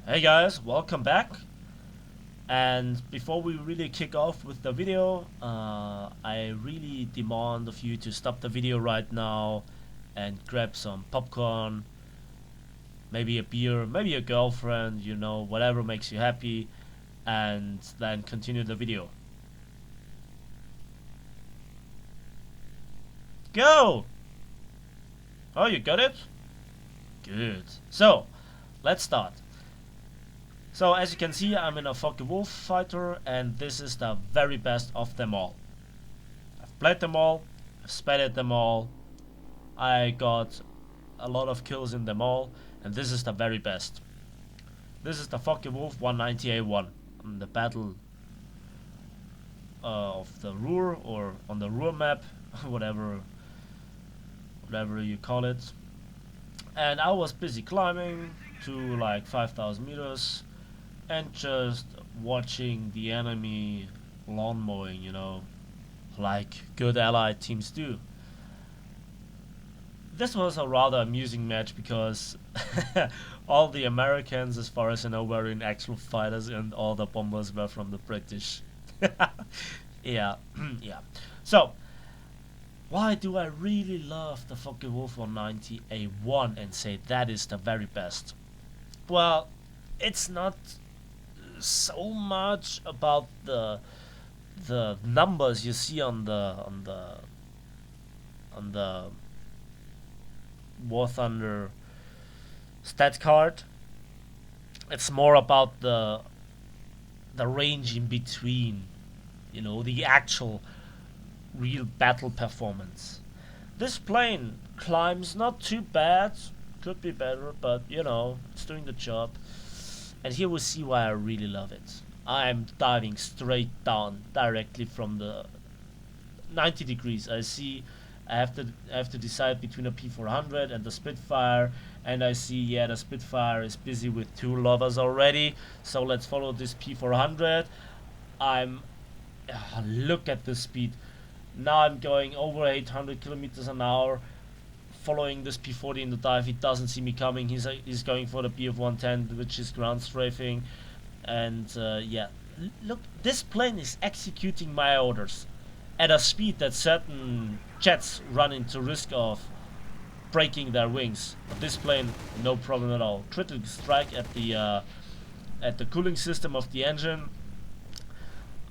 Hey guys, welcome back. And before we really kick off with the video, I really demand of you to stop the video right now and grab some popcorn, maybe a beer, maybe a girlfriend, whatever makes you happy, and then continue the video. Go! Oh, you got it? Good. So, let's start. So as you can see, I'm in a Fw190 fighter, and this is the very best of them all. I've played them all, I've spatted them all, I got a lot of kills in them all, and this is the very best. This is the Fw190 A-1 on the battle of the Ruhr, or on the Ruhr map, whatever you call it. And I was busy climbing to like 5,000 meters and just watching the enemy lawn mowing, like good allied teams do. This was a rather amusing match because all the Americans, as far as I know, were in actual fighters and all the bombers were from the British. Yeah, yeah. So, why do I really love the Fw190 A-1 and say that is the very best? Well, it's not so much about the numbers you see on the War Thunder stat card. It's more about the range in between, the actual real battle performance. This plane climbs not too bad, could be better, but it's doing the job. And here we see why I really love it. I'm diving straight down directly from the 90 degrees. I have to decide between a P400 and the Spitfire, and I see the Spitfire is busy with two lovers already. So let's follow this P400. Look at the speed. Now I'm going over 800 kilometers an hour, following this P40 in the dive. He doesn't see me coming. He's going for the Bf110, which is ground strafing. And look, this plane is executing my orders at a speed that certain jets run into risk of breaking their wings. But this plane, no problem at all. Critical strike at the cooling system of the engine.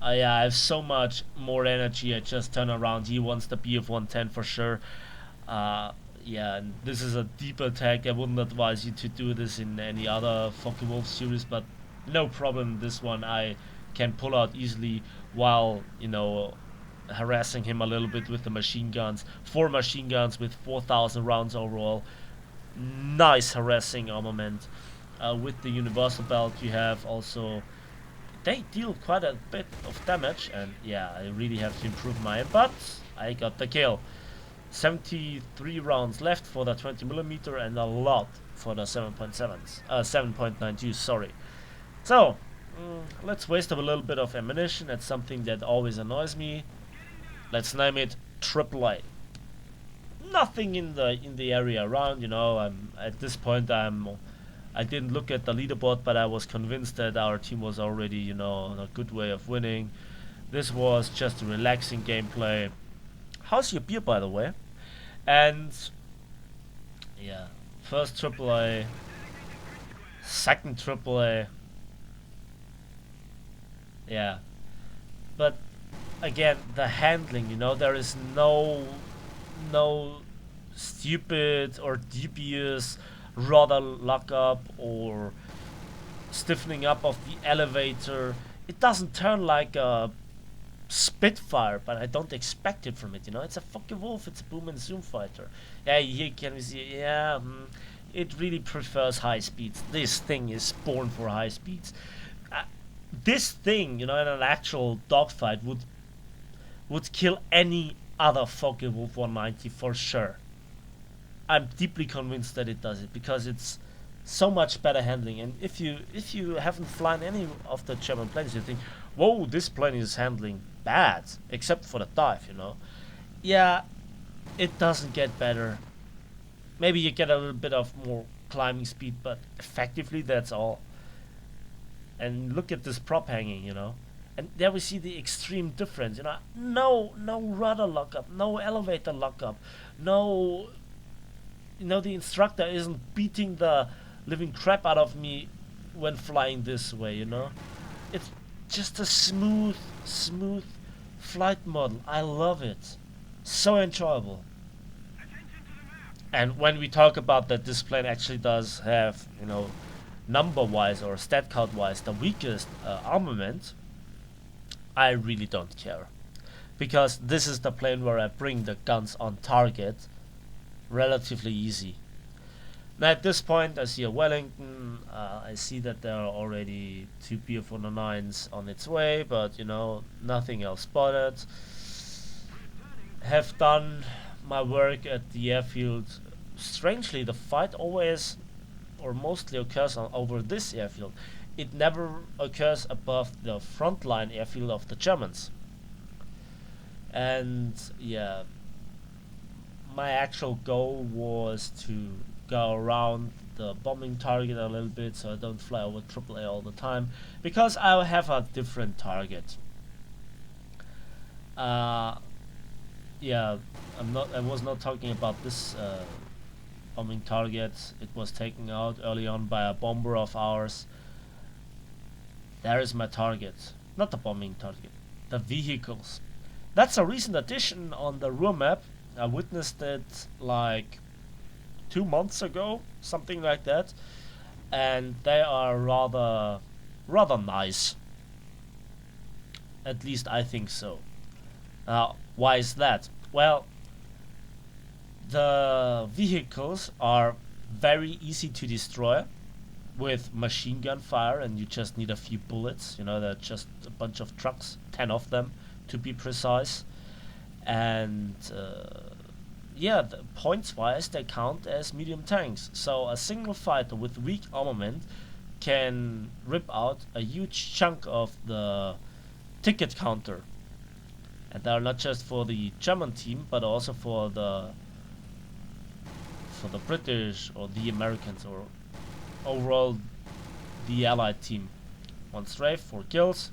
I have so much more energy. I just turn around. He wants the Bf110 for sure. And this is a deep attack. I wouldn't advise you to do this in any other Fw190 series, but no problem. This one I can pull out easily while harassing him a little bit with the machine guns. 4 machine guns with 4,000 rounds overall. Nice harassing armament. With the universal belt, you have also. They deal quite a bit of damage, and I really have to improve mine, but I got the kill. 73 rounds left for the 20mm and a lot for the 7.92, sorry. So, let's waste a little bit of ammunition. That's something that always annoys me. Let's name it AAA. Nothing in the area around, at this point I didn't look at the leaderboard, but I was convinced that our team was already, on a good way of winning. This was just a relaxing gameplay. How's your beer, by the way? And first AAA, second AAA. But again, the handling, there is no stupid or dubious rudder lockup or stiffening up of the elevator. It doesn't turn like a Spitfire, but I don't expect it from it. It's a Fw190. It's a boom and zoom fighter. Here can we see? It really prefers high speeds. This thing is born for high speeds. This thing, in an actual dogfight would kill any other Fw190 for sure. I'm deeply convinced that it does it because it's so much better handling. And if you haven't flown any of the German planes, you think, whoa, this plane is handling bad, except for the dive, it doesn't get better. Maybe you get a little bit of more climbing speed, but effectively that's all. And look at this prop hanging, you know. And there we see the extreme difference, you know. No rudder lockup, no elevator lockup, no, you know, the instructor isn't beating the living crap out of me when flying this way, you know. It's just a smooth flight model. I love it. So enjoyable. And when we talk about that this plane actually does have, you know, number-wise or stat count-wise the weakest armament, I really don't care. Because this is the plane where I bring the guns on target relatively easy. Now at this point I see a Wellington, I see that there are already two Fw190s on its way, but you know, nothing else spotted. Have done my work at the airfield. Strangely, the fight always or mostly occurs over this airfield. It never occurs above the frontline airfield of the Germans. And yeah, my actual goal was to go around the bombing target a little bit so I don't fly over AAA all the time, because I have a different target. Yeah, I was not talking about this bombing target. It was taken out early on by a bomber of ours. There is my target, not the bombing target, the vehicles. That's a recent addition on the Ruhr map. I witnessed it like 2 months ago, something like that, and they are rather nice. At least I think so. Why is that? Well, the vehicles are very easy to destroy with machine gun fire, and you just need a few bullets. You know, they're just a bunch of trucks, 10 of them to be precise. And yeah, points wise they count as medium tanks. So a single fighter with weak armament can rip out a huge chunk of the ticket counter. And they are not just for the German team, but also for the British or the Americans, or overall the Allied team. One strafe, 4 kills.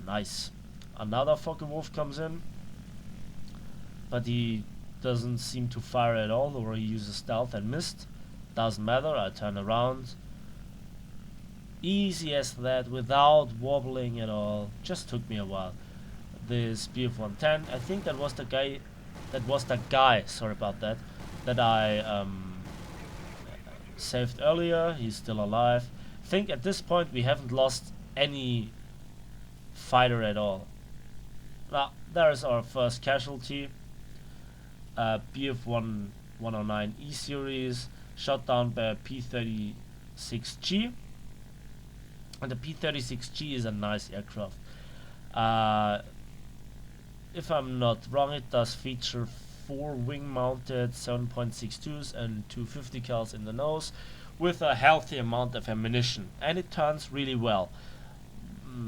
Nice. Another Focke-Wulf comes in, but he doesn't seem to fire at all, or he uses stealth and missed. Doesn't matter, I turn around. Easy as that, without wobbling at all. Just took me a while. This Bf-110, I think that was the guy, sorry about that, that I saved earlier. He's still alive. I think at this point we haven't lost any fighter at all. Now, there is our first casualty. Bf-109 E series, shot down by a P-36G. And the P-36G is a nice aircraft. If I'm not wrong, it does feature 4 wing-mounted 7.62s and 250 cals in the nose, with a healthy amount of ammunition, and it turns really well.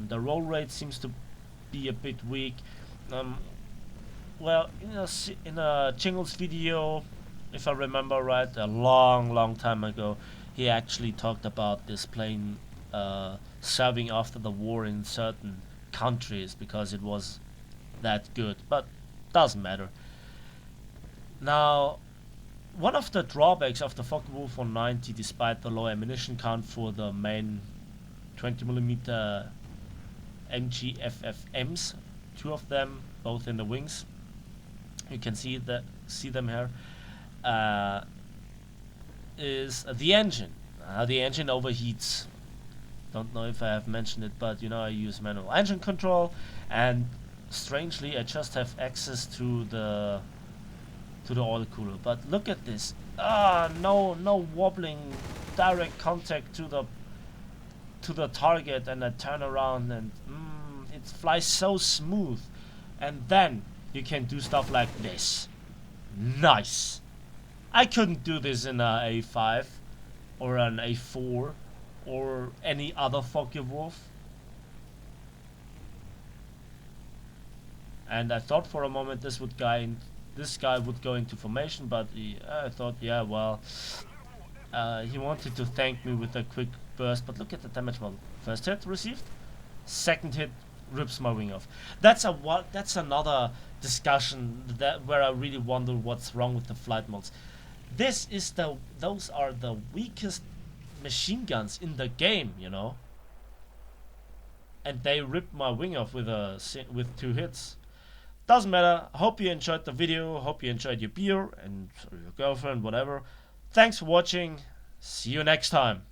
The roll rate seems to be a bit weak. Well, in a Jingles video, if I remember right, a long time ago, he actually talked about this plane serving after the war in certain countries because it was that good, but doesn't matter. Now, one of the drawbacks of the Focke-Wulf 190, despite the low ammunition count for the main 20mm MGFFMs, 2 of them, both in the wings, you can see them here, is the engine. The engine overheats. Don't know if I have mentioned it, but you know, I use manual engine control, and strangely I just have access to the oil cooler. But look at this. No wobbling, direct contact to the target, and I turn around and it flies so smooth. And then you can do stuff like this. Nice. I couldn't do this in a A5 or an A4 or any other Focke-Wulf. And I thought for a moment this guy would go into formation, but I thought, yeah, well, He wanted to thank me with a quick burst, but look at the damage model. First hit received, second hit rips my wing off. That's another discussion that where I really wonder what's wrong with the flight mods. Those are the weakest machine guns in the game, you know. And they ripped my wing off with 2 hits. Doesn't matter. Hope you enjoyed the video. Hope you enjoyed your beer and your girlfriend, whatever. Thanks for watching. See you next time.